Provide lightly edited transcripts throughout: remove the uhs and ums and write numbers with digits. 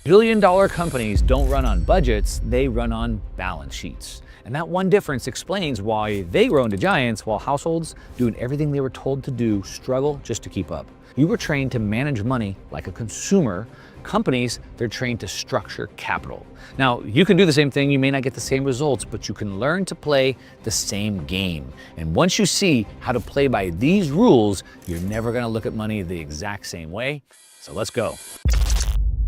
Billion-dollar companies don't run on budgets, they run on balance sheets. And that one difference explains why they grow into giants while households, doing everything they were told to do, struggle just to keep up. You were trained to manage money like a consumer. Companies, they're trained to structure capital. Now, you can do the same thing, you may not get the same results, but you can learn to play the same game. And once you see how to play by these rules, you're never gonna look at money the exact same way. So let's go.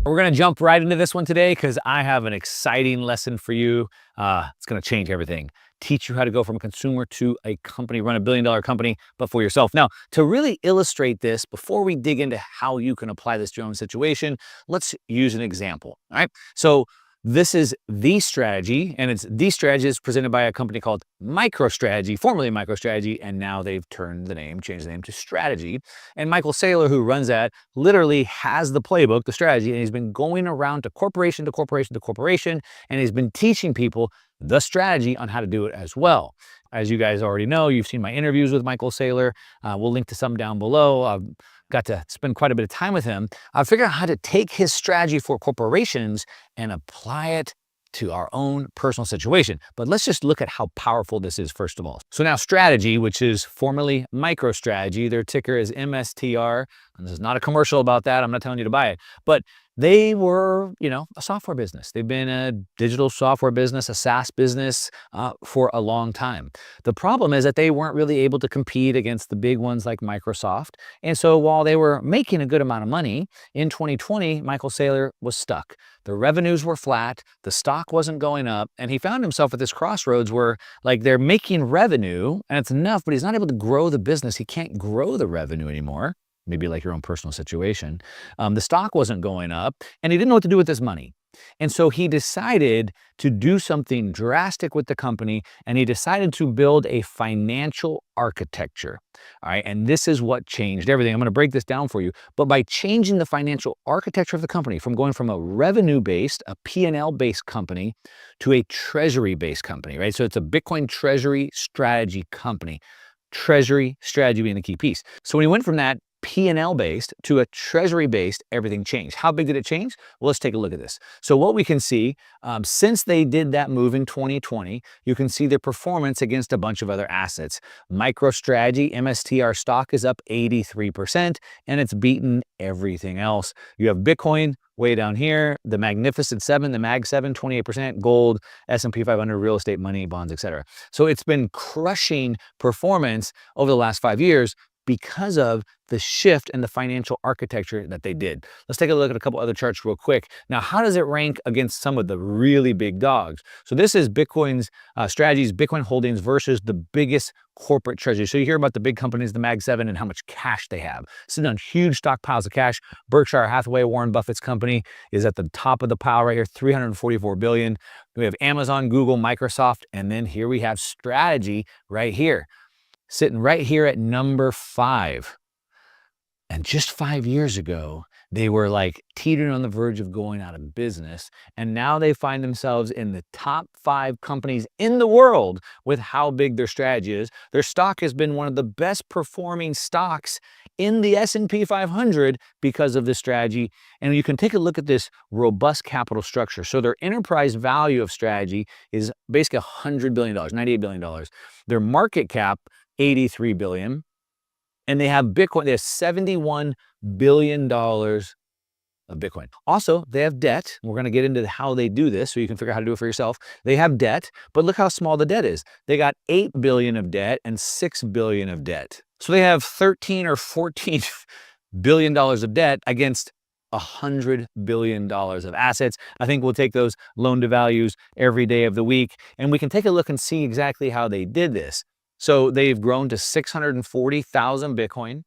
We're gonna jump right into this one today because I have an exciting lesson for you. It's gonna change everything. Teach you how to go from a consumer to a company, run a billion-dollar company, but for yourself. Now, to really illustrate this, before we dig into how you can apply this to your own situation, let's use an example, all right? So this is The Strategy, and it's The Strategy is presented by a company called MicroStrategy, formerly MicroStrategy, and now they've changed the name to Strategy. And Michael Saylor, who runs that, literally has the playbook, the strategy, and he's been going around to corporation to corporation to corporation, and he's been teaching people the strategy on how to do it as well. As you guys already know, you've seen my interviews with Michael Saylor. We'll link to some down below. I've got to spend quite a bit of time with him. I figured out how to take his strategy for corporations and apply it to our own personal situation. But let's just look at how powerful this is first of all. So now Strategy, which is formerly MicroStrategy, their ticker is MSTR. And this is not a commercial about that. I'm not telling you to buy it. But they were, a software business. They've been a digital software business, a SaaS business for a long time. The problem is that they weren't really able to compete against the big ones like Microsoft. And so while they were making a good amount of money, in 2020, Michael Saylor was stuck. The revenues were flat, the stock wasn't going up, and he found himself at this crossroads where they're making revenue and it's enough, but he's not able to grow the business. He can't grow the revenue anymore. Maybe like your own personal situation. The stock wasn't going up and he didn't know what to do with his money. And so he decided to do something drastic with the company and he decided to build a financial architecture. All right, and this is what changed everything. I'm gonna break this down for you. But by changing the financial architecture of the company from going from a revenue-based, a P&L-based company to a treasury-based company, right? So it's a Bitcoin treasury strategy company. Treasury strategy being the key piece. So when he went from that P&L based to a treasury based, everything changed. How big did it change? Well, let's take a look at this. So what we can see, since they did that move in 2020, you can see their performance against a bunch of other assets. MicroStrategy, MSTR stock is up 83% and it's beaten everything else. You have Bitcoin way down here, the Magnificent Seven, the Mag 7, 28%, gold, S&P 500, real estate, money, bonds, etc. So it's been crushing performance over the last 5 years because of the shift in the financial architecture that they did. Let's take a look at a couple other charts real quick. Now, how does it rank against some of the really big dogs? So this is Bitcoin's strategies, Bitcoin holdings versus the biggest corporate treasury. So you hear about the big companies, the Mag 7, and how much cash they have. Sitting on huge stockpiles of cash. Berkshire Hathaway, Warren Buffett's company, is at the top of the pile right here, 344 billion. We have Amazon, Google, Microsoft, and then here we have Strategy right here, sitting right here at number 5. And just 5 years ago, they were teetering on the verge of going out of business. And now they find themselves in the top 5 companies in the world with how big their strategy is. Their stock has been one of the best performing stocks in the S&P 500 because of this strategy. And you can take a look at this robust capital structure. So their enterprise value of Strategy is basically $100 billion, $98 billion. Their market cap, $83 billion. And they have Bitcoin, they have $71 billion of Bitcoin. Also, they have debt. We're gonna get into how they do this so you can figure out how to do it for yourself. They have debt, but look how small the debt is. They got $8 billion of debt and $6 billion of debt. So they have $13 or $14 billion of debt against $100 billion of assets. I think we'll take those loan to values every day of the week, and we can take a look and see exactly how they did this. So they've grown to 640,000 Bitcoin.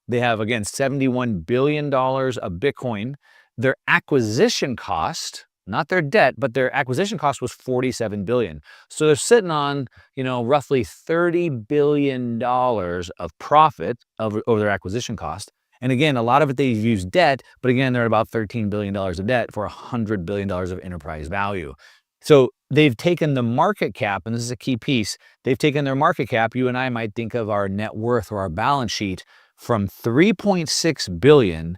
They have, again, $71 billion of Bitcoin. Their acquisition cost, not their debt, but their acquisition cost was $47 billion. So they're sitting on, roughly $30 billion of profit over their acquisition cost. And again, a lot of it they've used debt, but again, they're at about $13 billion of debt for $100 billion of enterprise value. So they've taken the market cap, and this is a key piece, they've taken their market cap, you and I might think of our net worth or our balance sheet, from $3.6 billion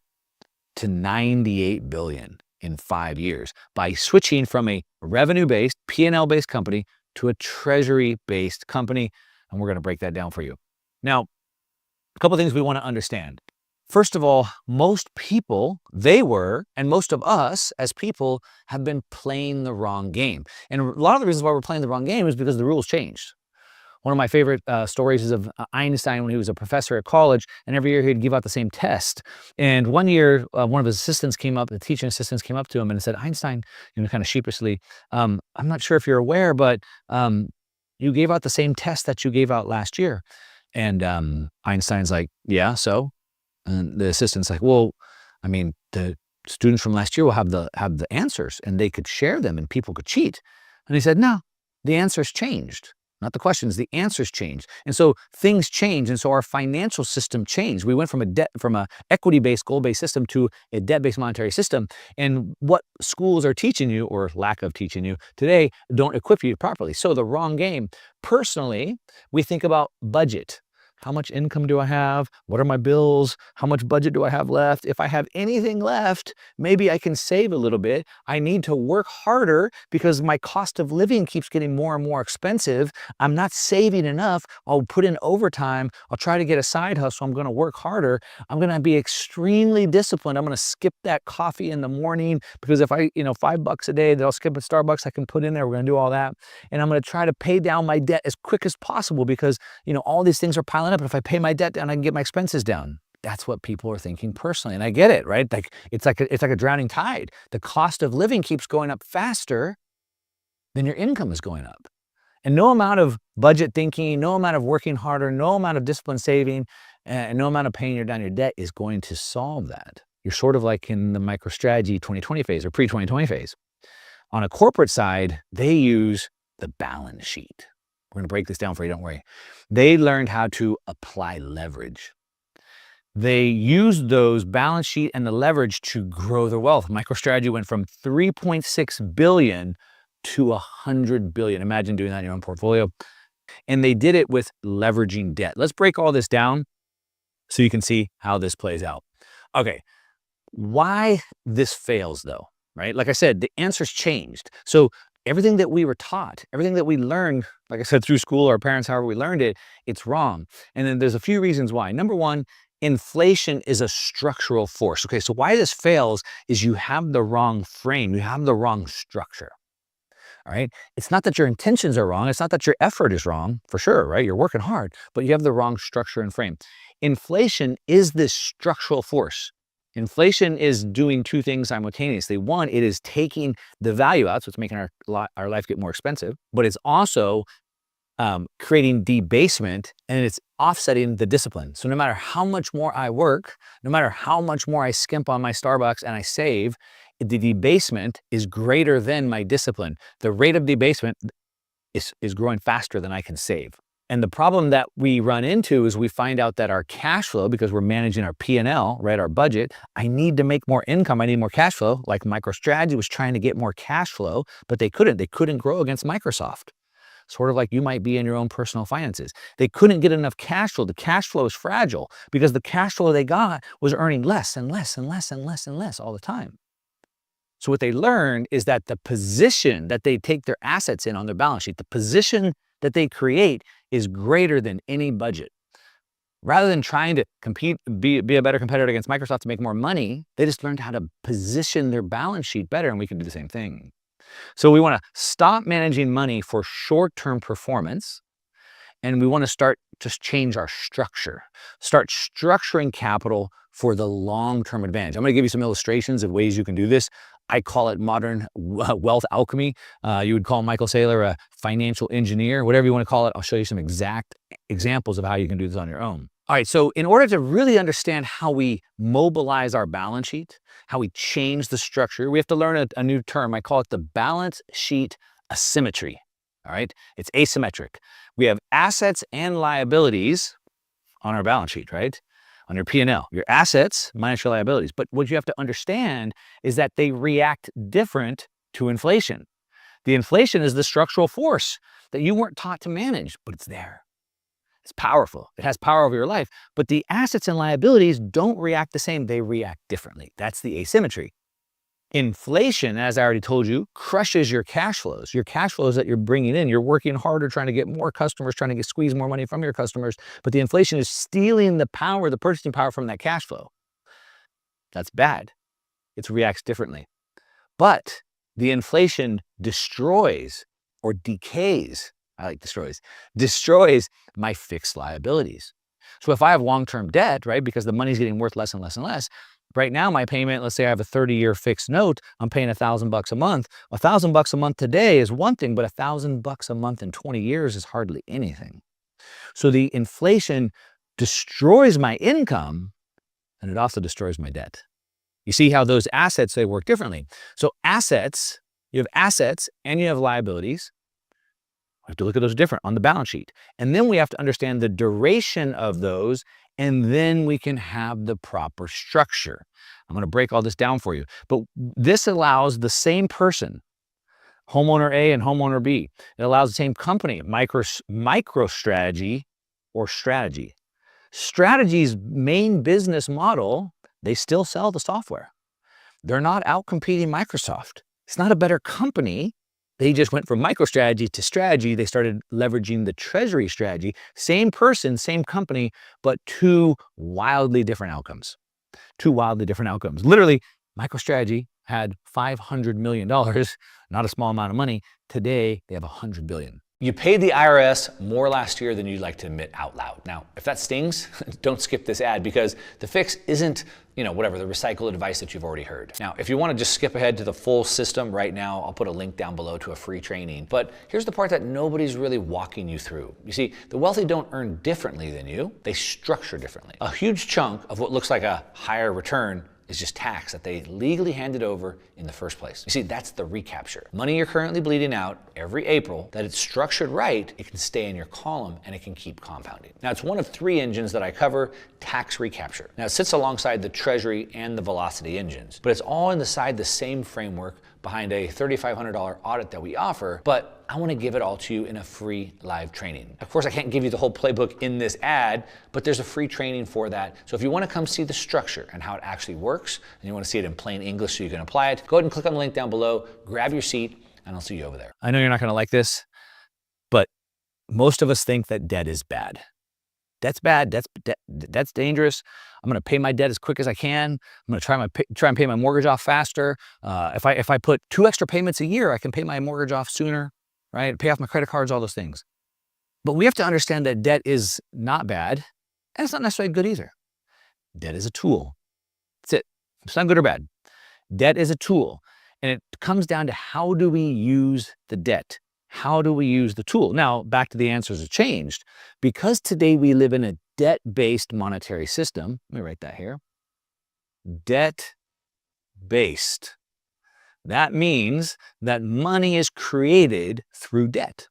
to $98 billion in 5 years by switching from a revenue-based, P&L-based company to a treasury-based company. And we're going to break that down for you. Now, a couple of things we want to understand. First of all, most people, and most of us as people have been playing the wrong game. And a lot of the reasons why we're playing the wrong game is because the rules changed. One of my favorite stories is of Einstein when he was a professor at college, and every year he'd give out the same test. And one year, one of his assistants came up, the teaching assistants came up to him and said, Einstein, kind of sheepishly, I'm not sure if you're aware, but you gave out the same test that you gave out last year. And Einstein's like, yeah, so? And the assistant's like, well, I mean, the students from last year will have the answers and they could share them and people could cheat. And he said, no, the answers changed. Not the questions, the answers changed. And so things change. And so our financial system changed. We went from a equity-based, goal-based system to a debt-based monetary system. And what schools are teaching you, or lack of teaching you today, don't equip you properly. So the wrong game. Personally, we think about budget. How much income do I have? What are my bills? How much budget do I have left? If I have anything left, maybe I can save a little bit. I need to work harder because my cost of living keeps getting more and more expensive. I'm not saving enough. I'll put in overtime. I'll try to get a side hustle. I'm going to work harder. I'm going to be extremely disciplined. I'm going to skip that coffee in the morning because if I, $5 a day that I'll skip at Starbucks, I can put in there. We're going to do all that. And I'm going to try to pay down my debt as quick as possible because, all these things are piling up. But if I pay my debt down, I can get my expenses down. That's what people are thinking personally. And I get it, right? Like it's like a drowning tide. The cost of living keeps going up faster than your income is going up. And no amount of budget thinking, no amount of working harder, no amount of disciplined saving, and no amount of paying down your debt is going to solve that. You're sort of like in the MicroStrategy 2020 phase or pre-2020 phase. On a corporate side, they use the balance sheet. We're going to break this down for you, don't worry. They learned how to apply leverage. They used those balance sheet and the leverage to grow their wealth. MicroStrategy went from 3.6 billion to 100 billion. Imagine doing that in your own portfolio. And they did it with leveraging debt. Let's break all this down so you can see how this plays out. Okay, why this fails though, right? Like I said, the answers changed. So everything that we were taught, everything that we learned, like I said, through school, our parents, however we learned it, it's wrong. And then there's a few reasons why. Number one, inflation is a structural force. Okay, so why this fails is you have the wrong frame, you have the wrong structure. All right, it's not that your intentions are wrong, it's not that your effort is wrong, for sure, right? You're working hard, but you have the wrong structure and frame. Inflation is this structural force. Inflation is doing two things simultaneously. One, it is taking the value out, so it's making our life get more expensive, but it's also creating debasement, and it's offsetting the discipline. So no matter how much more I work, no matter how much more I skimp on my Starbucks and I save, the debasement is greater than my discipline. The rate of debasement is growing faster than I can save. And the problem that we run into is we find out that our cash flow, because we're managing our P&L, right, our budget, I need to make more income, I need more cash flow. Like MicroStrategy was trying to get more cash flow, but they couldn't grow against Microsoft. Sort of like you might be in your own personal finances. They couldn't get enough cash flow. The cash flow is fragile because the cash flow they got was earning less and less and less and less and less all the time. So what they learned is that the position that they take their assets in on their balance sheet, the position that they create is greater than any budget. Rather than trying to compete, be a better competitor against Microsoft to make more money, they just learned how to position their balance sheet better, and we can do the same thing. So we want to stop managing money for short-term performance, and we want to start to change our structure. Start structuring capital for the long-term advantage. I'm going to give you some illustrations of ways you can do this. I call it modern wealth alchemy. You would call Michael Saylor a financial engineer, whatever you want to call it. I'll show you some exact examples of how you can do this on your own. All right, so in order to really understand how we mobilize our balance sheet, how we change the structure, we have to learn a new term. I call it the balance sheet asymmetry. All right, it's asymmetric. We have assets and liabilities on our balance sheet, right? On your P&L, your assets minus your liabilities. But what you have to understand is that they react different to inflation. The inflation is the structural force that you weren't taught to manage, but it's there. It's powerful. It has power over your life. But the assets and liabilities don't react the same. They react differently. That's the asymmetry. Inflation, as I already told you, crushes your cash flows. Your cash flows that you're bringing in, you're working harder, trying to get more customers, trying to squeeze more money from your customers, but the inflation is stealing the power, the purchasing power from that cash flow. That's bad. It reacts differently. But the inflation destroys or decays, I like destroys my fixed liabilities. So if I have long-term debt, right, because the money's getting worth less and less and less, right now my payment, let's say I have a 30-year fixed note, I'm paying $1,000 a month. $1,000 a month today is one thing, but $1,000 a month in 20 years is hardly anything. So the inflation destroys my income, and it also destroys my debt. You see how those assets, they work differently. So assets, you have assets and you have liabilities. We have to look at those different on the balance sheet. And then we have to understand the duration of those, and then we can have the proper structure. I'm going to break all this down for you. But this allows the same person, homeowner A and homeowner B. It allows the same company, MicroStrategy or Strategy. Strategy's main business model, they still sell the software. They're not out competing Microsoft. It's not a better company. They just went from MicroStrategy to Strategy. They started leveraging the treasury strategy. Same person, same company, but two wildly different outcomes. Two wildly different outcomes. Literally, MicroStrategy had $500 million, not a small amount of money. Today, they have $100 billion. You paid the IRS more last year than you'd like to admit out loud. Now, if that stings, don't skip this ad, because the fix isn't, whatever, the recycled advice that you've already heard. Now, if you want to just skip ahead to the full system right now, I'll put a link down below to a free training. But here's the part that nobody's really walking you through. You see, the wealthy don't earn differently than you. They structure differently. A huge chunk of what looks like a higher return is just tax that they legally handed over in the first place. You see, that's the recapture. Money you're currently bleeding out every April, that it's structured right, it can stay in your column and it can keep compounding. Now, it's one of three engines that I cover, tax recapture. Now, it sits alongside the treasury and the velocity engines, but it's all inside the same framework behind a $3,500 audit that we offer, but I want to give it all to you in a free live training. Of course, I can't give you the whole playbook in this ad, but there's a free training for that. So if you want to come see the structure and how it actually works, and you want to see it in plain English so you can apply it, go ahead and click on the link down below, grab your seat, and I'll see you over there. I know you're not going to like this, but most of us think that debt is bad. Debt's bad. That's dangerous. I'm going to pay my debt as quick as I can. I'm going to try and pay my mortgage off faster. If I put 2 extra payments a year, I can pay my mortgage off sooner, right? Pay off my credit cards, all those things. But we have to understand that debt is not bad, and it's not necessarily good either. Debt is a tool. That's it. It's not good or bad. Debt is a tool, and it comes down to how do we use the debt? How do we use the tool? Now, back to the answers have changed. Because today we live in a debt-based monetary system, let me write that here, debt-based. That means that money is created through debt.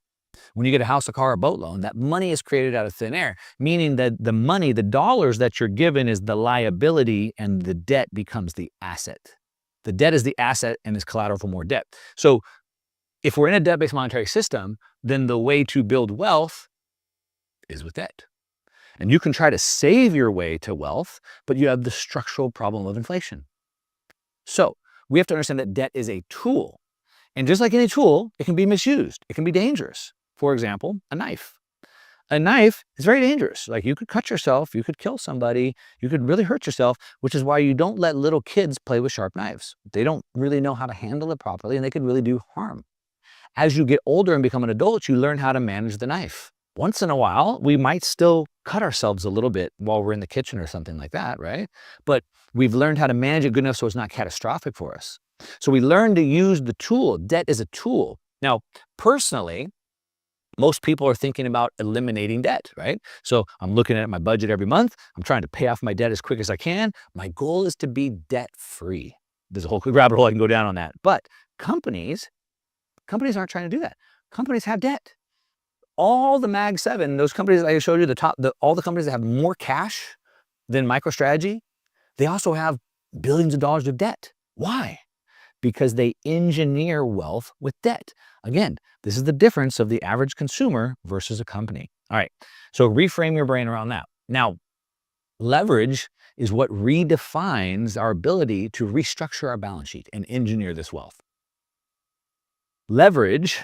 When you get a house, a car, a boat loan, that money is created out of thin air, meaning that the money, the dollars that you're given is the liability and the debt becomes the asset. The debt is the asset and is collateral for more debt. So if we're in a debt-based monetary system, then the way to build wealth is with debt. And you can try to save your way to wealth, but you have the structural problem of inflation. So we have to understand that debt is a tool. And just like any tool, it can be misused. It can be dangerous. For example, a knife. A knife is very dangerous. Like, you could cut yourself, you could kill somebody, you could really hurt yourself, which is why you don't let little kids play with sharp knives. They don't really know how to handle it properly, and they could really do harm. As you get older and become an adult, you learn how to manage the knife. Once in a while, we might still cut ourselves a little bit while we're in the kitchen or something like that, right? But we've learned how to manage it good enough so it's not catastrophic for us. So we learn to use the tool. Debt is a tool. Now, personally, most people are thinking about eliminating debt, right? So I'm looking at my budget every month. I'm trying to pay off my debt as quick as I can. My goal is to be debt-free. There's a whole rabbit hole I can go down on that. But companies aren't trying to do that. Companies have debt. All the Mag 7, those companies I showed you, all the companies that have more cash than MicroStrategy, they also have billions of dollars of debt. Why? Because they engineer wealth with debt. Again, this is the difference of the average consumer versus a company. All right, so reframe your brain around that. Now, leverage is what redefines our ability to restructure our balance sheet and engineer this wealth. Leverage,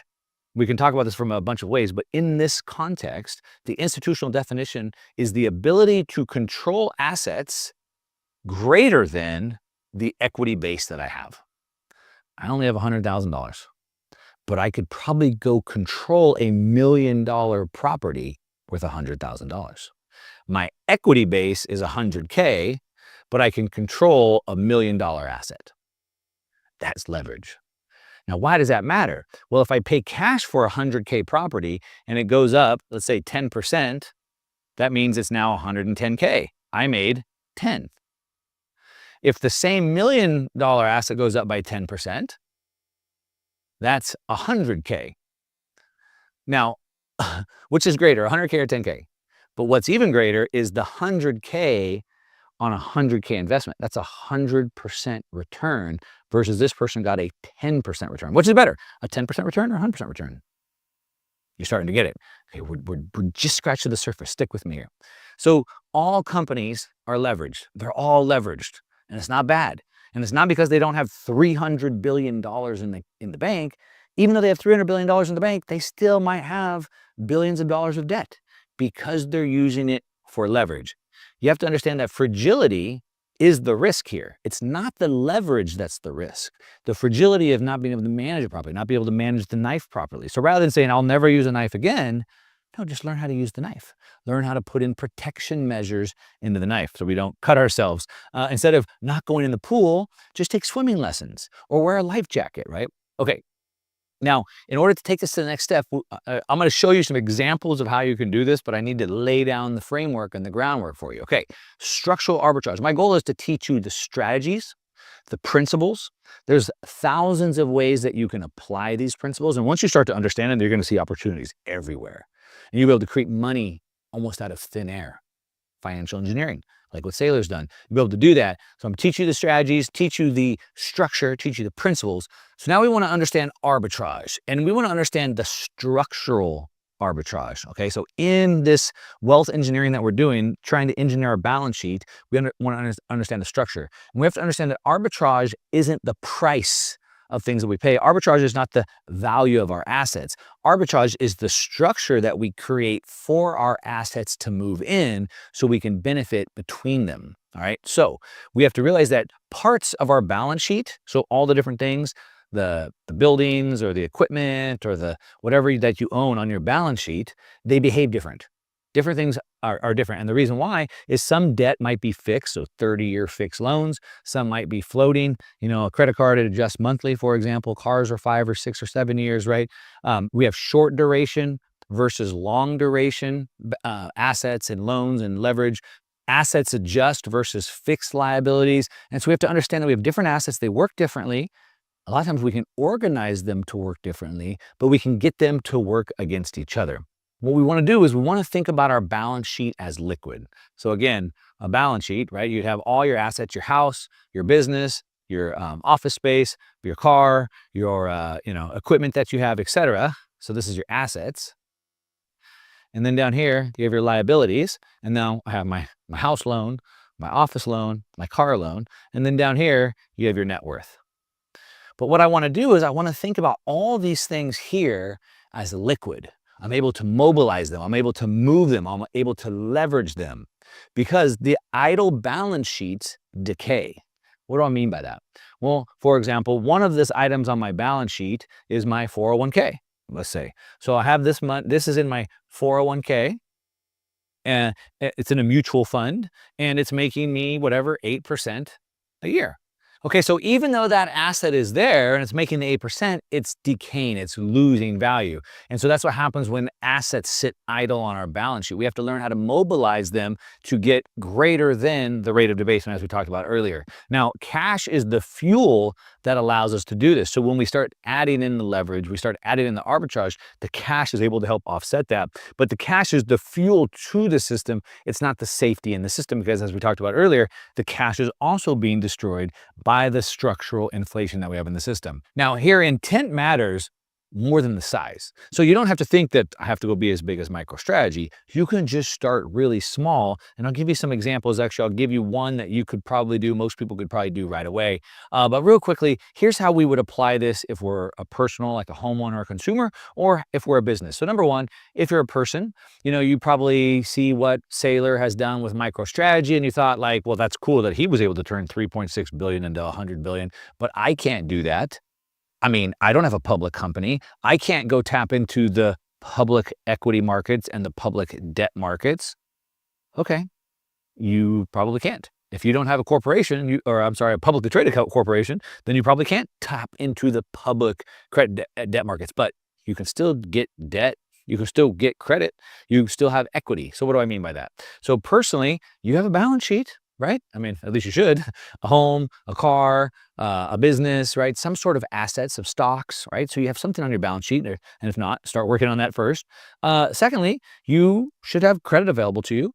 we can talk about this from a bunch of ways, but in this context, the institutional definition is the ability to control assets greater than the equity base that I have. I only have $100,000, but I could probably go control $1 million property worth $100,000. My equity base is $100K, but I can control $1 million asset. That's leverage. Now, why does that matter? Well, if I pay cash for $100K property and it goes up, let's say 10%, that means it's now $110K. I made 10. If the same $1 million asset goes up by 10%, that's $100K. Now, which is greater, $100K or $10K? But what's even greater is the $100K on a $100K investment. That's 100% return versus this person got a 10% return. Which is better, a 10% return or 100% return? You're starting to get it. Okay, we're just scratching the surface. Stick with me here. So all companies are leveraged. They're all leveraged, and it's not bad. And it's not because they don't have $300 billion in the bank. Even though they have $300 billion in the bank, they still might have billions of dollars of debt because they're using it for leverage. You have to understand that fragility is the risk here. It's not the leverage that's the risk. The fragility of not being able to manage it properly, not being able to manage the knife properly. So rather than saying, I'll never use a knife again, no, just learn how to use the knife. Learn how to put in protection measures into the knife so we don't cut ourselves. Instead of not going in the pool, just take swimming lessons or wear a life jacket, right? Okay. Now, in order to take this to the next step, I'm going to show you some examples of how you can do this, but I need to lay down the framework and the groundwork for you. Okay, structural arbitrage. My goal is to teach you the strategies, the principles. There's thousands of ways that you can apply these principles. And once you start to understand them, you're going to see opportunities everywhere. And you'll be able to create money almost out of thin air. Financial engineering, like what Saylor's done. You'll be able to do that. So I'm teaching you the strategies, teach you the structure, teach you the principles. So now we want to understand arbitrage, and we want to understand the structural arbitrage. Okay, so in this wealth engineering that we're doing, trying to engineer our balance sheet, we want to understand the structure. And we have to understand that arbitrage isn't the price of things that we pay. Arbitrage is not the value of our assets. Arbitrage is the structure that we create for our assets to move in so we can benefit between them. All right. So we have to realize that parts of our balance sheet, so all the different things, the buildings or the equipment or the whatever that you own on your balance sheet, they behave different. Different things are different. And the reason why is some debt might be fixed, so 30-year fixed loans. Some might be floating. You know, a credit card, it adjusts monthly, for example. Cars are 5 or 6 or 7 years, right? We have short duration versus long duration assets and loans and leverage. Assets adjust versus fixed liabilities. And so we have to understand that we have different assets. They work differently. A lot of times we can organize them to work differently, but we can get them to work against each other. What we want to do is we want to think about our balance sheet as liquid. So again, a balance sheet, right? You'd have all your assets, your house, your business, your office space, your car, your equipment that you have, etc. So this is your assets. And then down here, you have your liabilities. And now I have my house loan, my office loan, my car loan. And then down here, you have your net worth. But what I want to do is I want to think about all these things here as liquid. I'm able to mobilize them. I'm able to move them. I'm able to leverage them because the idle balance sheets decay. What do I mean by that? Well, for example, one of these items on my balance sheet is my 401k, let's say. So I have this month, this is in my 401k, and it's in a mutual fund, and it's making me whatever, 8% a year. Okay, so even though that asset is there and it's making the 8%, it's decaying, it's losing value. And so that's what happens when assets sit idle on our balance sheet. We have to learn how to mobilize them to get greater than the rate of debasement, as we talked about earlier. Now, cash is the fuel that allows us to do this. So when we start adding in the leverage, we start adding in the arbitrage, the cash is able to help offset that. But the cash is the fuel to the system. It's not the safety in the system because, as we talked about earlier, the cash is also being destroyed by the structural inflation that we have in the system. Now, here intent matters, more than the size. So you don't have to think that I have to go be as big as MicroStrategy. You can just start really small. And I'll give you some examples. Actually, I'll give you one that you could probably do. Most people could probably do right away. But real quickly, here's how we would apply this if we're a personal, like a homeowner or consumer, or if we're a business. So number one, if you're a person, you probably see what Saylor has done with MicroStrategy, and you thought like, well, that's cool that he was able to turn 3.6 billion into 100 billion, but I can't do that. I mean, I don't have a public company. I can't go tap into the public equity markets and the public debt markets. Okay, you probably can't. If you don't have a corporation, a publicly traded corporation, then you probably can't tap into the public credit debt markets. But you can still get debt. You can still get credit. You still have equity. So what do I mean by that? So personally, you have a balance sheet, right? I mean, at least you should. A home, a car, a business, right? Some sort of assets, of stocks, right? So you have something on your balance sheet, and if not, start working on that first. Secondly, you should have credit available to you.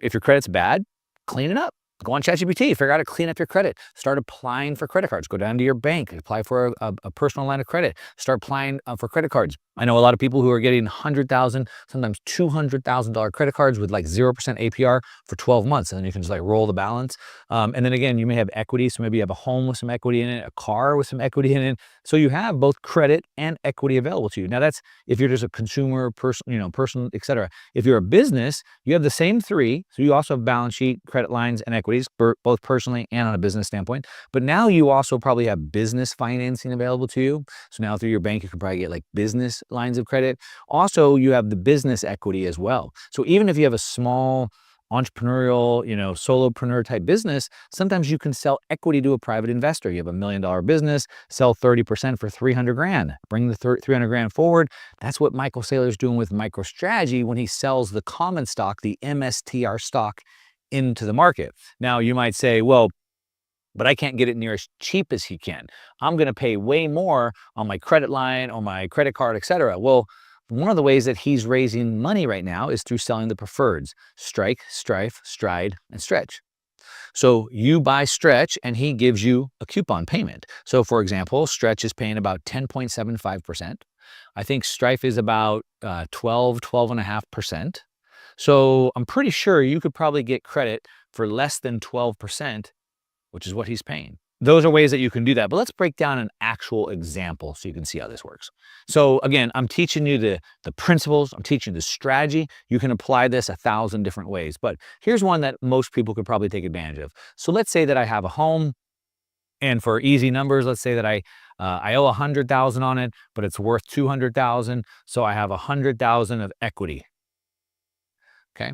If your credit's bad, clean it up. Go on ChatGPT, figure out how to clean up your credit. Start applying for credit cards. Go down to your bank, apply for a personal line of credit. Start applying for credit cards. I know a lot of people who are getting $100,000, sometimes $200,000 credit cards with like 0% APR for 12 months. And then you can just like roll the balance. And then again, you may have equity. So maybe you have a home with some equity in it, a car with some equity in it. So you have both credit and equity available to you. Now that's if you're just a consumer, person, et cetera. If you're a business, you have the same three. So you also have balance sheet, credit lines, and equities, both personally and on a business standpoint. But now you also probably have business financing available to you. So now through your bank, you can probably get like business lines of credit. Also, you have the business equity as well. So even if you have a small entrepreneurial, solopreneur type business, sometimes you can sell equity to a private investor. You have $1 million business, sell 30% for 300 grand, bring the 300 grand forward. That's what Michael Saylor is doing with MicroStrategy when he sells the common stock, the MSTR stock, into the market. Now you might say, well, but I can't get it near as cheap as he can. I'm going to pay way more on my credit line or my credit card, et cetera. Well, one of the ways that he's raising money right now is through selling the preferreds, Strike, Strife, Stride, and Stretch. So you buy Stretch and he gives you a coupon payment. So for example, Stretch is paying about 10.75%. I think Strife is about 12.5%. So I'm pretty sure you could probably get credit for less than 12%, which is what he's paying. Those are ways that you can do that. But let's break down an actual example so you can see how this works. So again, I'm teaching you the principles. I'm teaching the strategy. You can apply this 1,000 different ways. But here's one that most people could probably take advantage of. So let's say that I have a home. And for easy numbers, let's say that I owe 100,000 on it, but it's worth 200,000. So I have 100,000 of equity. Okay.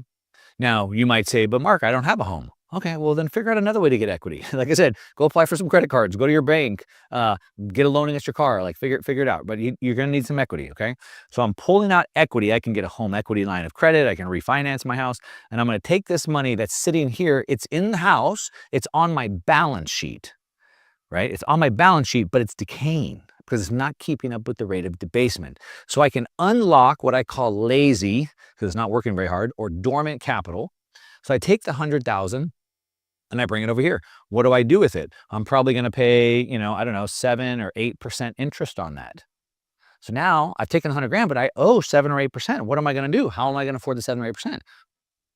Now you might say, but Mark, I don't have a home. Okay, well then figure out another way to get equity. Like I said, go apply for some credit cards, go to your bank, get a loan against your car, like figure it out. But you're gonna need some equity, okay? So I'm pulling out equity. I can get a home equity line of credit. I can refinance my house. And I'm gonna take this money that's sitting here. It's in the house. It's on my balance sheet, right? It's on my balance sheet, but it's decaying because it's not keeping up with the rate of debasement. So I can unlock what I call lazy, because it's not working very hard, or dormant capital. So I take the 100,000 and I bring it over here. What do I do with it? I'm probably going to pay, I don't know, 7 or 8% interest on that. So now I've taken 100 grand, but I owe 7 or 8%. What am I going to do? How am I going to afford the 7 or 8%?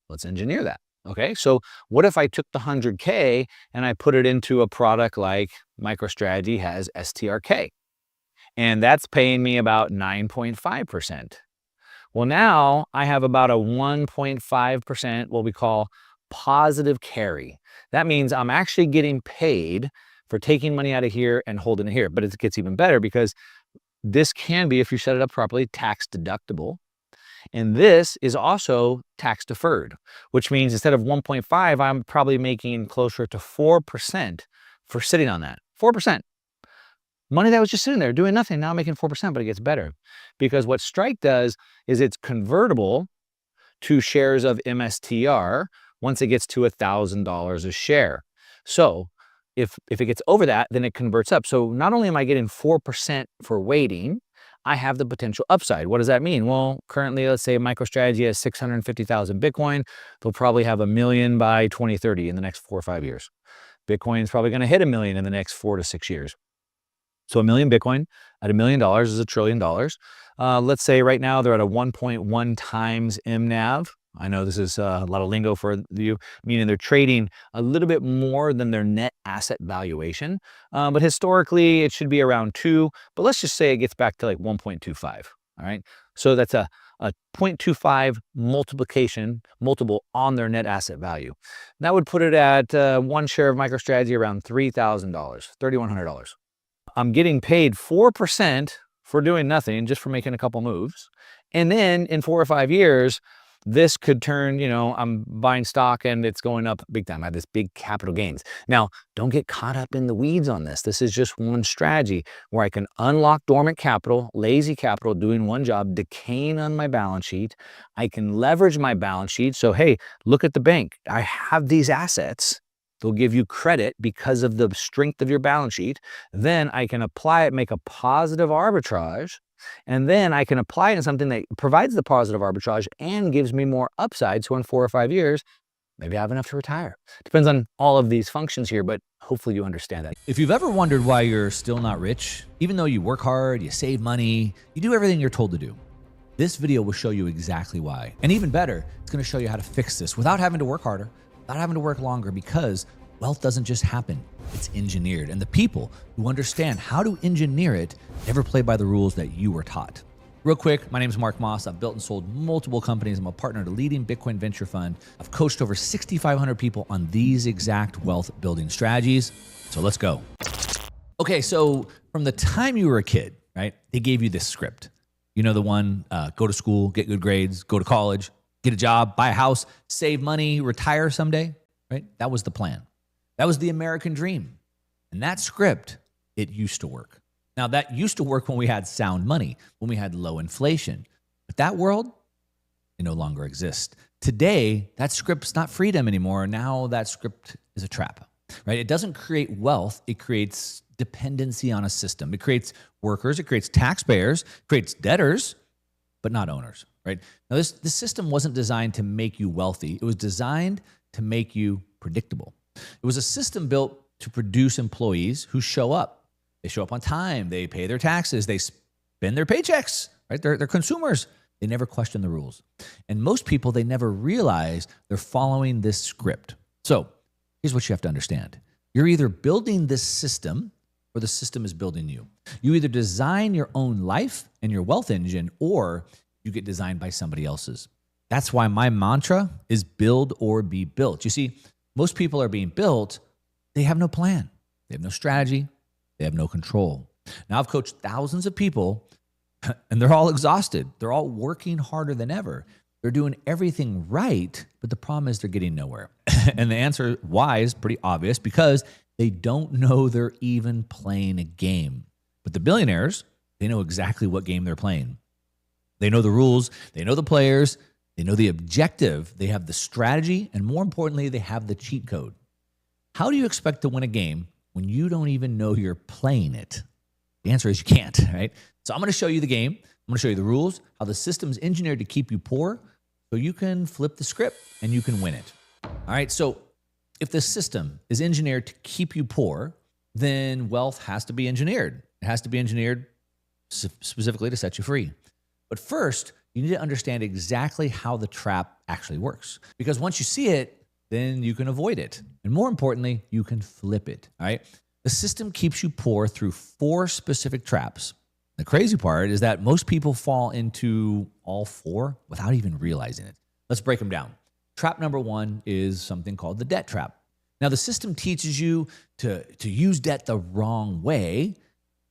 Let's engineer that. Okay, so what if I took the 100K and I put it into a product like MicroStrategy has STRK? And that's paying me about 9.5%. Well, now I have about a 1.5%, what we call positive carry. That means I'm actually getting paid for taking money out of here and holding it here. But it gets even better because this can be, if you set it up properly, tax deductible. And this is also tax deferred, which means instead of 1.5, I'm probably making closer to 4% for sitting on that. 4%. Money that was just sitting there doing nothing, now I'm making 4%, but it gets better. Because what Strike does is it's convertible to shares of MSTR once it gets to $1,000 a share. So if it gets over that, then it converts up. So not only am I getting 4% for waiting, I have the potential upside. What does that mean? Well, currently, let's say MicroStrategy has 650,000 Bitcoin. They'll probably have 1 million by 2030 in the next 4 or 5 years. Bitcoin is probably going to hit 1 million in the next 4 to 6 years. So a million Bitcoin at $1 million is $1 trillion. Let's say right now they're at a 1.1 times MNAV. I know this is a lot of lingo for you, meaning they're trading a little bit more than their net asset valuation. But historically, it should be around 2. But let's just say it gets back to like 1.25. All right. So that's a 0.25 multiple on their net asset value. That would put it at one share of MicroStrategy around $3,000, $3,100. I'm getting paid 4% for doing nothing, just for making a couple moves. And then in 4 or 5 years, this could turn, I'm buying stock and it's going up big time. I have this big capital gains. Now, don't get caught up in the weeds on this. This is just one strategy where I can unlock dormant capital, lazy capital, doing one job, decaying on my balance sheet. I can leverage my balance sheet. So, hey, look at the bank. I have these assets. They'll give you credit because of the strength of your balance sheet. Then I can apply it, make a positive arbitrage. And then I can apply it in something that provides the positive arbitrage and gives me more upside. So in 4 or 5 years, maybe I have enough to retire. Depends on all of these functions here, but hopefully you understand that. If you've ever wondered why you're still not rich, even though you work hard, you save money, you do everything you're told to do, this video will show you exactly why. And even better, it's going to show you how to fix this without having to work harder, without having to work longer, because wealth doesn't just happen, it's engineered. And the people who understand how to engineer it never play by the rules that you were taught. Real quick, my name is Mark Moss. I've built and sold multiple companies. I'm a partner at a leading Bitcoin venture fund. I've coached over 6,500 people on these exact wealth building strategies. So let's go. Okay, so from the time you were a kid, right, they gave you this script. You know the one, go to school, get good grades, go to college, get a job, buy a house, save money, retire someday, right? That was the plan. That was the American dream. And that script, it used to work. Now, that used to work when we had sound money, when we had low inflation. But that world, it no longer exists. Today, that script's not freedom anymore. Now that script is a trap, right? It doesn't create wealth. It creates dependency on a system. It creates workers. It creates taxpayers. It creates debtors, but not owners, right? Now, this system wasn't designed to make you wealthy. It was designed to make you predictable. It was a system built to produce employees who show up. They show up on time. They pay their taxes. They spend their paychecks, right? They're consumers. They never question the rules. And most people, they never realize they're following this script. So here's what you have to understand. You're either building this system or the system is building you. You either design your own life and your wealth engine, or you get designed by somebody else's. That's why my mantra is build or be built. You see, most people are being built. They have no plan. They have no strategy. They have no control. Now, I've coached thousands of people, and they're all exhausted. They're all working harder than ever. They're doing everything right, but the problem is they're getting nowhere. And the answer why is pretty obvious, because they don't know they're even playing a game. But the billionaires, they know exactly what game they're playing. They know the rules. They know the players. They know the objective. They have the strategy. And more importantly, they have the cheat code. How do you expect to win a game when you don't even know you're playing it? The answer is you can't, right? So I'm going to show you the game. I'm going to show you the rules, how the system's engineered to keep you poor so you can flip the script and you can win it. All right, so if the system is engineered to keep you poor, then wealth has to be engineered. It has to be engineered specifically to set you free. But first, you need to understand exactly how the trap actually works. Because once you see it, then you can avoid it. And more importantly, you can flip it, all right? The system keeps you poor through 4 specific traps. The crazy part is that most people fall into all 4 without even realizing it. Let's break them down. Trap number 1 is something called the debt trap. Now, the system teaches you to use debt the wrong way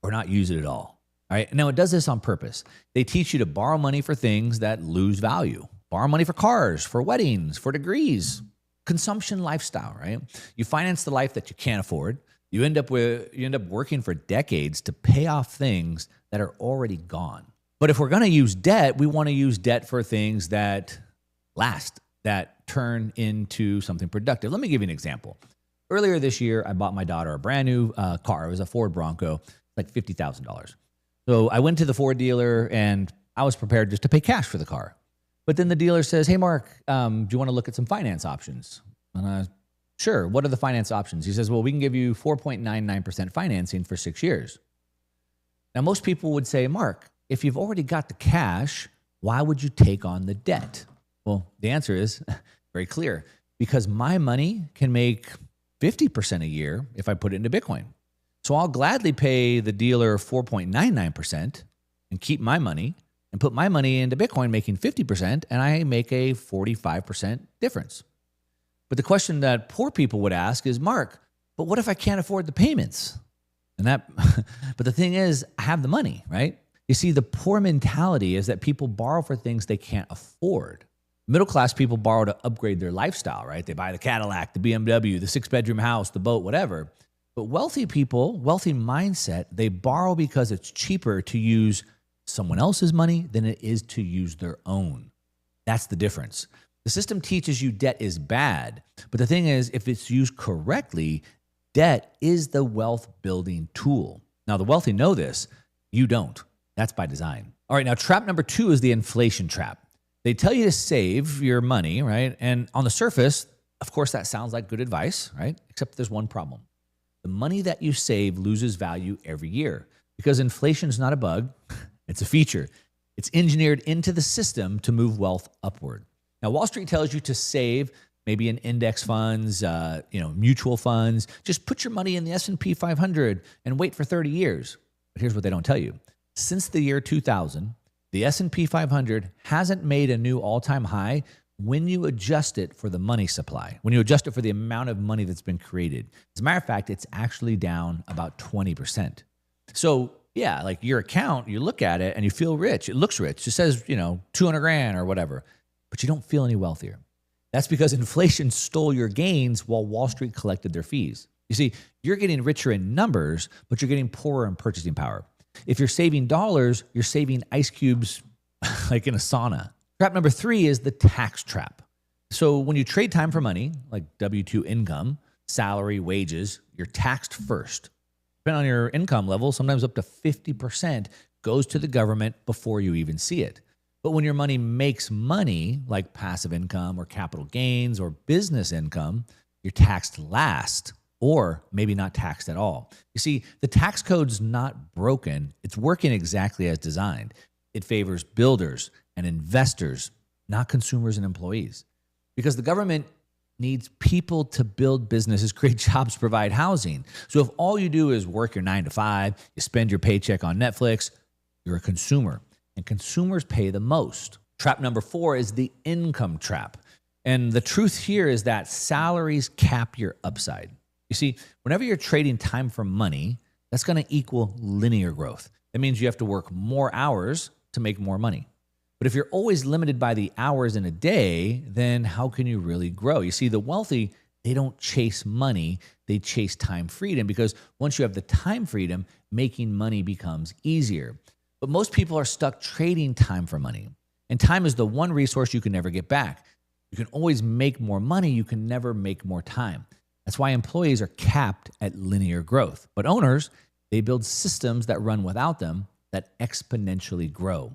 or not use it at all, all right? Now, it does this on purpose. They teach you to borrow money for things that lose value. Borrow money for cars, for weddings, for degrees. Consumption lifestyle, right? You finance the life that you can't afford. You end up working for decades to pay off things that are already gone. But if we're going to use debt, we want to use debt for things that last, that turn into something productive. Let me give you an example. Earlier this year, I bought my daughter a brand new car. It was a Ford Bronco, like $50,000. So I went to the Ford dealer and I was prepared just to pay cash for the car. But then the dealer says, hey, Mark, do you want to look at some finance options? And sure, what are the finance options? He says, well, we can give you 4.99% financing for 6 years. Now, most people would say, Mark, if you've already got the cash, why would you take on the debt? Well, the answer is very clear, because my money can make 50% a year if I put it into Bitcoin. So I'll gladly pay the dealer 4.99% and keep my money and put my money into Bitcoin making 50%, and I make a 45% difference. But the question that poor people would ask is, Mark, but what if I can't afford the payments? But the thing is, I have the money, right? You see, the poor mentality is that people borrow for things they can't afford. Middle-class people borrow to upgrade their lifestyle, right? They buy the Cadillac, the BMW, the 6-bedroom house, the boat, whatever. But wealthy people, wealthy mindset, they borrow because it's cheaper to use someone else's money than it is to use their own. That's the difference. The system teaches you debt is bad. But the thing is, if it's used correctly, debt is the wealth building tool. Now, the wealthy know this. You don't. That's by design. All right, now trap number 2 is the inflation trap. They tell you to save your money, right? And on the surface, of course, that sounds like good advice, right? Except there's one problem. The money that you save loses value every year because inflation is not a bug. It's a feature. It's engineered into the system to move wealth upward. Now, Wall Street tells you to save maybe in index funds, mutual funds. Just put your money in the S&P 500 and wait for 30 years. But here's what they don't tell you. Since the year 2000, the S&P 500 hasn't made a new all-time high when you adjust it for the money supply, when you adjust it for the amount of money that's been created. As a matter of fact, it's actually down about 20%. So yeah, like your account, you look at it and you feel rich. It looks rich. It says, 200 grand or whatever, but you don't feel any wealthier. That's because inflation stole your gains while Wall Street collected their fees. You see, you're getting richer in numbers, but you're getting poorer in purchasing power. If you're saving dollars, you're saving ice cubes like in a sauna. Trap number 3 is the tax trap. So when you trade time for money, like W-2 income, salary, wages, you're taxed first. Depending on your income level, sometimes up to 50% goes to the government before you even see it. But when your money makes money, like passive income or capital gains or business income, you're taxed last, or maybe not taxed at all. You see, the tax code's not broken. It's working exactly as designed. It favors builders and investors, not consumers and employees. Because the government needs people to build businesses, create jobs, provide housing. So if all you do is work your 9 to 5, you spend your paycheck on Netflix, you're a consumer. And consumers pay the most. Trap number 4 is the income trap. And the truth here is that salaries cap your upside. You see, whenever you're trading time for money, that's going to equal linear growth. That means you have to work more hours to make more money. But if you're always limited by the hours in a day, then how can you really grow? You see, the wealthy, they don't chase money, they chase time freedom, because once you have the time freedom, making money becomes easier. But most people are stuck trading time for money. And time is the one resource you can never get back. You can always make more money, you can never make more time. That's why employees are capped at linear growth. But owners, they build systems that run without them that exponentially grow.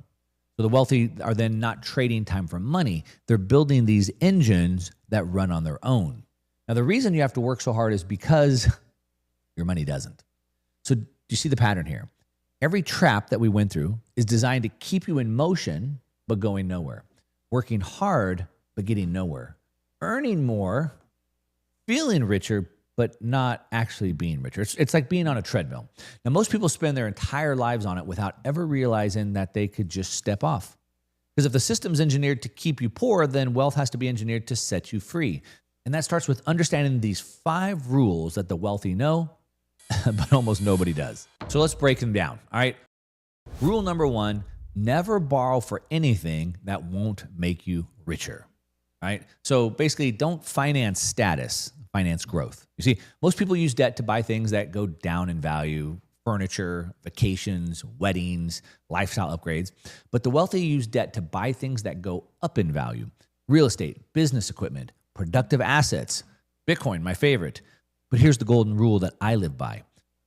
So the wealthy are then not trading time for money. They're building these engines that run on their own. Now, the reason you have to work so hard is because your money doesn't. So do you see the pattern here? Every trap that we went through is designed to keep you in motion, but going nowhere. Working hard, but getting nowhere. Earning more, feeling richer, but not actually being richer. It's like being on a treadmill. Now, most people spend their entire lives on it without ever realizing that they could just step off. Because if the system's engineered to keep you poor, then wealth has to be engineered to set you free. And that starts with understanding these 5 rules that the wealthy know, but almost nobody does. So let's break them down, all right? Rule number 1, never borrow for anything that won't make you richer, right? So basically, don't finance status, finance growth. You see, most people use debt to buy things that go down in value, furniture, vacations, weddings, lifestyle upgrades. But the wealthy use debt to buy things that go up in value. Real estate, business equipment, productive assets, Bitcoin, my favorite. But here's the golden rule that I live by.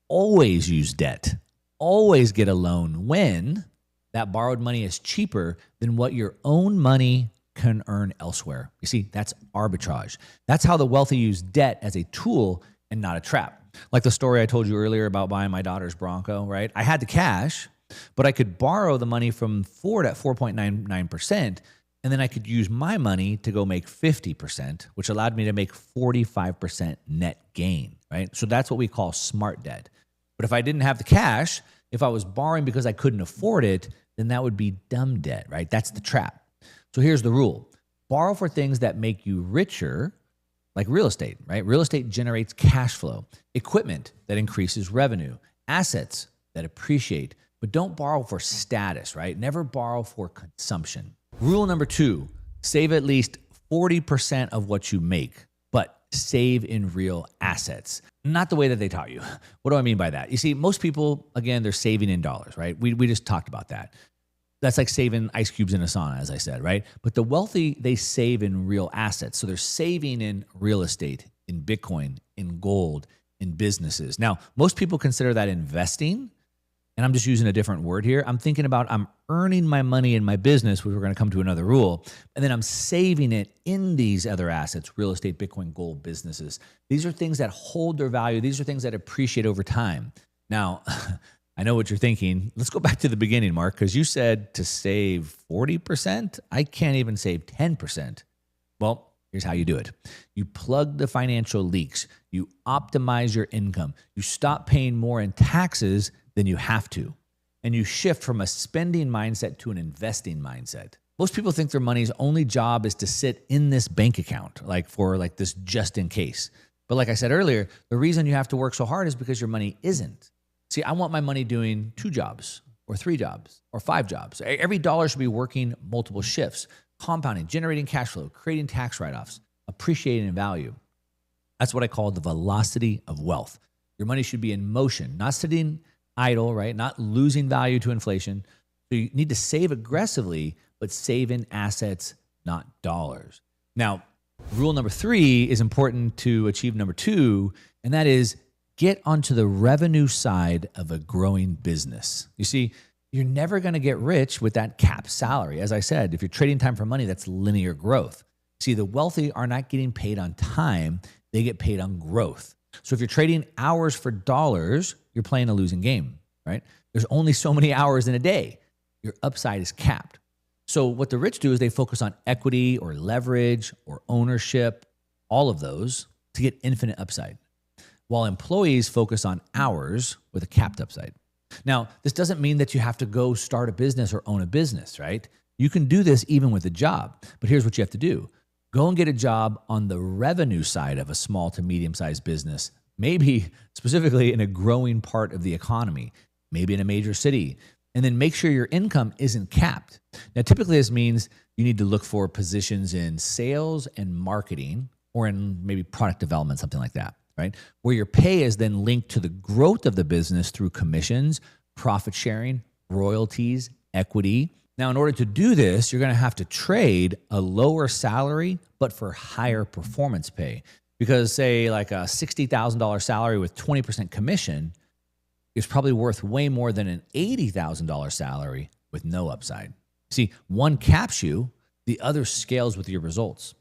Always use debt. Always get a loan when that borrowed money is cheaper than what your own money can earn elsewhere. You see, that's arbitrage. That's how the wealthy use debt as a tool and not a trap. Like the story I told you earlier about buying my daughter's Bronco, right? I had the cash, but I could borrow the money from Ford at 4.99%, and then I could use my money to go make 50%, which allowed me to make 45% net gain, right? So that's what we call smart debt. But if I didn't have the cash, if I was borrowing because I couldn't afford it, then that would be dumb debt, right? That's the trap. So here's the rule. Borrow for things that make you richer, like real estate, right? Real estate generates cash flow, equipment that increases revenue, assets that appreciate, but don't borrow for status, right? Never borrow for consumption. Rule number 2, save at least 40% of what you make, but save in real assets. Not the way that they taught you. What do I mean by that? You see, most people, again, they're saving in dollars, right? We just talked about that. That's like saving ice cubes in a sauna, as I said, right? But the wealthy, they save in real assets. So they're saving in real estate, in Bitcoin, in gold, in businesses. Now, most people consider that investing, and I'm just using a different word here. I'm thinking about I'm earning my money in my business, which we're going to come to another rule, and then I'm saving it in these other assets, real estate, Bitcoin, gold, businesses. These are things that hold their value. These are things that appreciate over time. Now, I know what you're thinking. Let's go back to the beginning, Mark, because you said to save 40%. I can't even save 10%. Well, here's how you do it. You plug the financial leaks. You optimize your income. You stop paying more in taxes than you have to. And you shift from a spending mindset to an investing mindset. Most people think their money's only job is to sit in this bank account, like for like this just in case. But like I said earlier, the reason you have to work so hard is because your money isn't. See, I want my money doing 2 jobs or 3 jobs or 5 jobs. Every dollar should be working multiple shifts, compounding, generating cash flow, creating tax write-offs, appreciating in value. That's what I call the velocity of wealth. Your money should be in motion, not sitting idle, right? Not losing value to inflation. So you need to save aggressively, but save in assets, not dollars. Now, rule number 3 is important to achieve number 2, and that is get onto the revenue side of a growing business. You see, you're never going to get rich with that capped salary. As I said, if you're trading time for money, that's linear growth. See, the wealthy are not getting paid on time. They get paid on growth. So if you're trading hours for dollars, you're playing a losing game, right? There's only so many hours in a day. Your upside is capped. So what the rich do is they focus on equity or leverage or ownership, all of those to get infinite upside, while employees focus on hours with a capped upside. Now, this doesn't mean that you have to go start a business or own a business, right? You can do this even with a job, but here's what you have to do. Go and get a job on the revenue side of a small to medium-sized business, maybe specifically in a growing part of the economy, maybe in a major city, and then make sure your income isn't capped. Now, typically this means you need to look for positions in sales and marketing or in maybe product development, something like that. Right? Where your pay is then linked to the growth of the business through commissions, profit sharing, royalties, equity. Now, in order to do this, you're going to have to trade a lower salary, but for higher performance pay. Because say like a $60,000 salary with 20% commission is probably worth way more than an $80,000 salary with no upside. See, one caps you, the other scales with your results.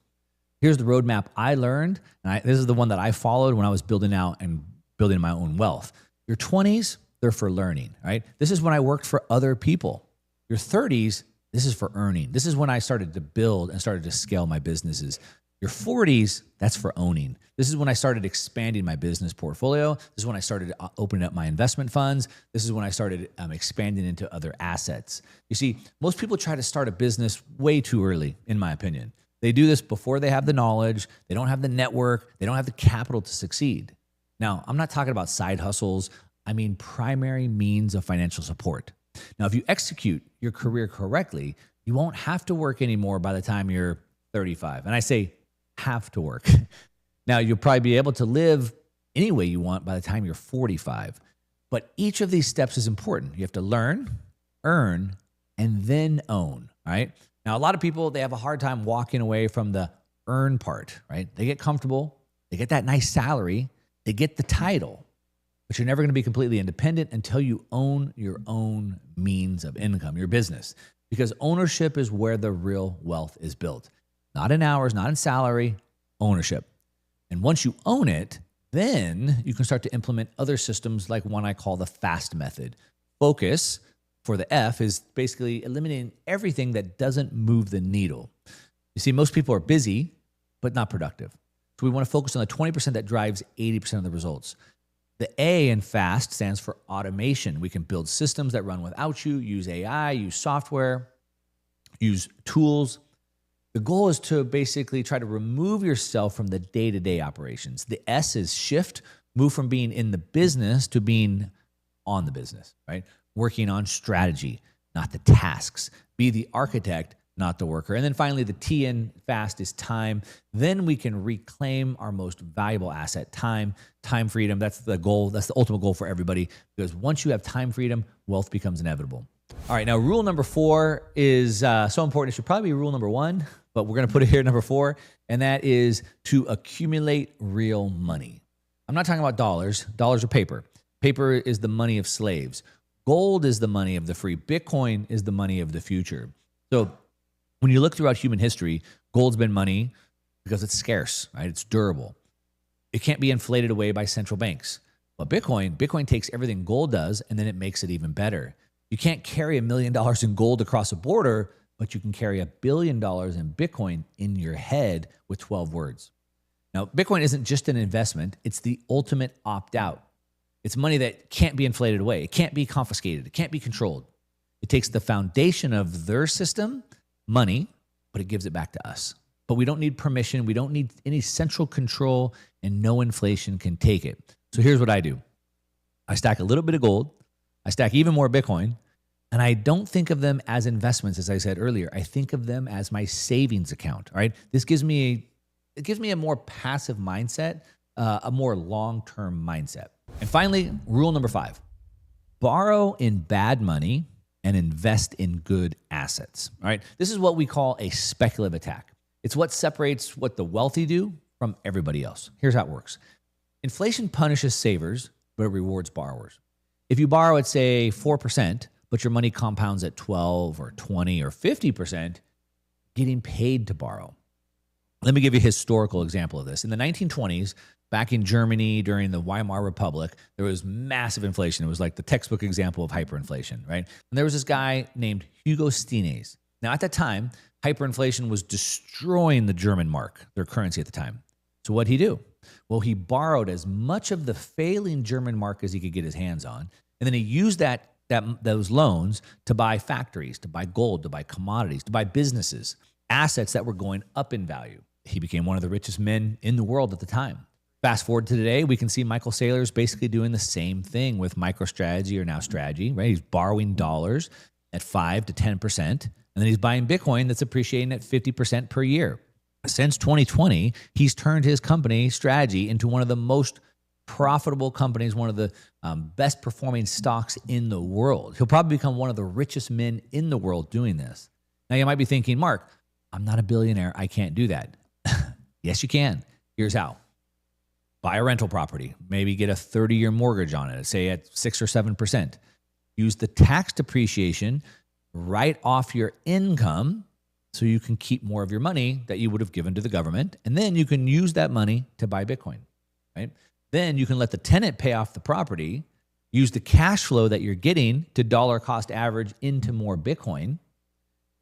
Here's the roadmap I learned, and this is the one that I followed when I was building out and building my own wealth. Your 20s, they're for learning, right? This is when I worked for other people. Your 30s, this is for earning. This is when I started to build and started to scale my businesses. Your 40s, that's for owning. This is when I started expanding my business portfolio. This is when I started opening up my investment funds. This is when I started expanding into other assets. You see, most people try to start a business way too early, in my opinion. They do this before they have the knowledge, they don't have the network, they don't have the capital to succeed. Now, I'm not talking about side hustles. I mean primary means of financial support. Now, if you execute your career correctly, you won't have to work anymore by the time you're 35. And I say have to work. Now, you'll probably be able to live any way you want by the time you're 45. But each of these steps is important. You have to learn, earn, and then own, all right? Now, a lot of people, they have a hard time walking away from the earn part, right? They get comfortable, they get that nice salary, they get the title, but you're never going to be completely independent until you own your own means of income, your business, because ownership is where the real wealth is built. Not in hours, not in salary, ownership. And once you own it, Then you can start to implement other systems like one I call the FAST method. Focus, for the F, is basically eliminating everything that doesn't move the needle. You see, most people are busy, but not productive. So we want to focus on the 20% that drives 80% of the results. The A in FAST stands for automation. We can build systems that run without you, use AI, use software, use tools. The goal is to basically try to remove yourself from the day-to-day operations. The S is shift, move from being in the business to being on the business, right? Working on strategy, not the tasks. Be the architect, not the worker. And then finally, the T in FAST is time. Then we can reclaim our most valuable asset, time freedom. That's the goal. That's the ultimate goal for everybody, because once you have time freedom, wealth becomes inevitable. All right, now rule number 4 is so important. It should probably be rule number 1, but we're going to put it here number 4, and that is to accumulate real money. I'm not talking about dollars. Dollars are paper. Paper is the money of slaves. Gold is the money of the free. Bitcoin is the money of the future. So when you look throughout human history, gold's been money because it's scarce, right? It's durable. It can't be inflated away by central banks. But Bitcoin takes everything gold does, and then it makes it even better. You can't carry $1 million in gold across a border, but you can carry $1 billion in Bitcoin in your head with 12 words. Now, Bitcoin isn't just an investment. It's the ultimate opt-out. It's money that can't be inflated away. It can't be confiscated. It can't be controlled. It takes the foundation of their system, money, but it gives it back to us. But we don't need permission. We don't need any central control, and no inflation can take it. So here's what I do. I stack a little bit of gold. I stack even more Bitcoin, and I don't think of them as investments, as I said earlier. I think of them as my savings account, all right? This gives me a more passive mindset, a more long-term mindset. And finally, rule number 5, borrow in bad money and invest in good assets, all right? This is what we call a speculative attack. It's what separates what the wealthy do from everybody else. Here's how it works. Inflation punishes savers, but it rewards borrowers. If you borrow at, say, 4%, but your money compounds at 12 or 20 or 50%, getting paid to borrow. Let me give you a historical example of this. In the 1920s, back in Germany during the Weimar Republic, there was massive inflation. It was like the textbook example of hyperinflation, right? And there was this guy named Hugo Stinnes. Now, at that time, hyperinflation was destroying the German mark, their currency at the time. So what'd he do? Well, he borrowed as much of the failing German mark as he could get his hands on, and then he used those loans to buy factories, to buy gold, to buy commodities, to buy businesses, assets that were going up in value. He became one of the richest men in the world at the time. Fast forward to today, we can see Michael Saylor is basically doing the same thing with MicroStrategy or now Strategy, right? He's borrowing dollars at 5 to 10%, and then he's buying Bitcoin that's appreciating at 50% per year. Since 2020, he's turned his company, Strategy, into one of the most profitable companies, one of the best performing stocks in the world. He'll probably become one of the richest men in the world doing this. Now, you might be thinking, Mark, I'm not a billionaire. I can't do that. Yes, you can. Here's how. Buy a rental property. Maybe get a 30-year mortgage on it, say at 6 or 7%. Use the tax depreciation right off your income so you can keep more of your money that you would have given to the government. And then you can use that money to buy Bitcoin, right? Then you can let the tenant pay off the property, use the cash flow that you're getting to dollar cost average into more Bitcoin.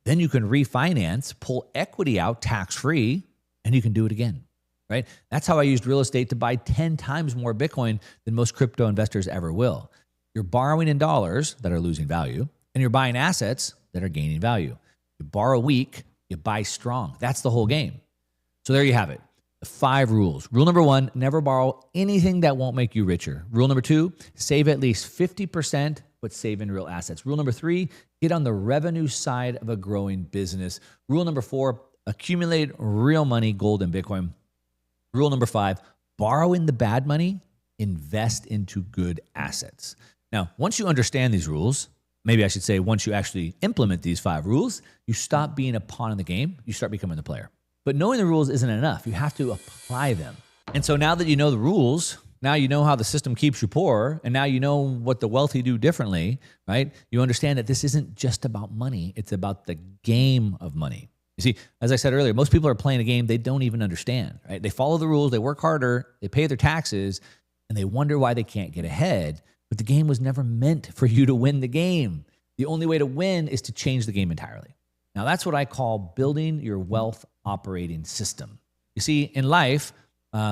Then you can refinance, pull equity out tax-free, and you can do it again, right? That's how I used real estate to buy 10 times more Bitcoin than most crypto investors ever will. You're borrowing in dollars that are losing value, and you're buying assets that are gaining value. You borrow weak, you buy strong. That's the whole game. So there you have it. The 5 rules. Rule number 1, never borrow anything that won't make you richer. Rule number 2, save at least 50%, but save in real assets. Rule number 3, get on the revenue side of a growing business. Rule number 4, accumulate real money, gold and Bitcoin. Rule number 5, borrow in the bad money, invest into good assets. Now, once you understand these rules, maybe I should say once you actually implement these 5 rules, you stop being a pawn in the game, you start becoming the player. But knowing the rules isn't enough. You have to apply them. And so now that you know the rules, now you know how the system keeps you poor, and now you know what the wealthy do differently, right? You understand that this isn't just about money. It's about the game of money. You see, as I said earlier, most people are playing a game they don't even understand, right? They follow the rules, they work harder, they pay their taxes, and they wonder why they can't get ahead. But the game was never meant for you to win the game. The only way to win is to change the game entirely. Now, that's what I call building your wealth operating system. You see, in life,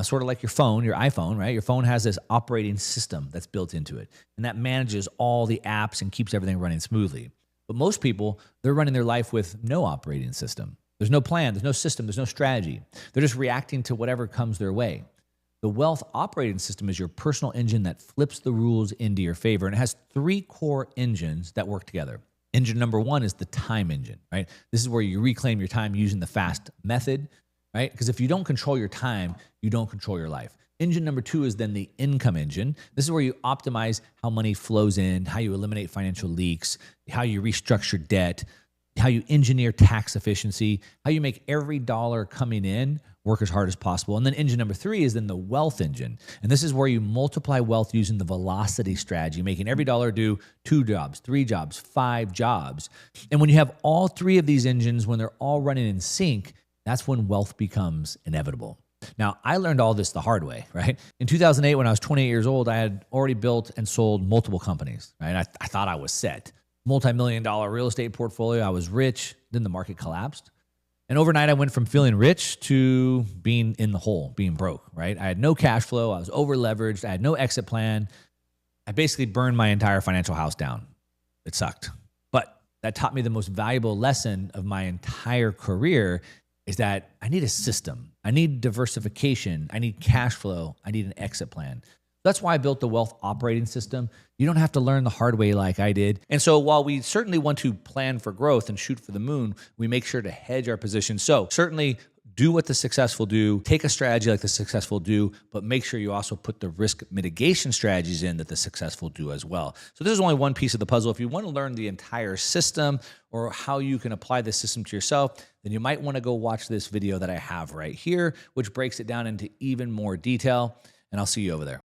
sort of like your phone, your iPhone, right? Your phone has this operating system that's built into it, and that manages all the apps and keeps everything running smoothly. But most people, they're running their life with no operating system. There's no plan, there's no system, there's no strategy. They're just reacting to whatever comes their way. The wealth operating system is your personal engine that flips the rules into your favor, and it has 3 core engines that work together. Engine number 1 is the time engine, right? This is where you reclaim your time using the FAST method, right? Because if you don't control your time, you don't control your life. Engine number 2 is then the income engine. This is where you optimize how money flows in, how you eliminate financial leaks, how you restructure debt, how you engineer tax efficiency, how you make every dollar coming in work as hard as possible. And then engine number 3 is then the wealth engine. And this is where you multiply wealth using the velocity strategy, making every dollar do 2 jobs, 3 jobs, 5 jobs. And when you have all 3 of these engines, when they're all running in sync, that's when wealth becomes inevitable. Now, I learned all this the hard way, right? In 2008, when I was 28 years old, I had already built and sold multiple companies, right? I thought I was set. Multi-million-dollar real estate portfolio. I was rich. Then the market collapsed. And overnight, I went from feeling rich to being in the hole, being broke, right? I had no cash flow. I was over-leveraged. I had no exit plan. I basically burned my entire financial house down. It sucked. But that taught me the most valuable lesson of my entire career is that I need a system. I need diversification. I need cash flow. I need an exit plan. That's why I built the wealth operating system. You don't have to learn the hard way like I did. And so while we certainly want to plan for growth and shoot for the moon, we make sure to hedge our position. So certainly do what the successful do, take a strategy like the successful do, but make sure you also put the risk mitigation strategies in that the successful do as well. So this is only one piece of the puzzle. If you want to learn the entire system or how you can apply this system to yourself, then you might want to go watch this video that I have right here, which breaks it down into even more detail. And I'll see you over there.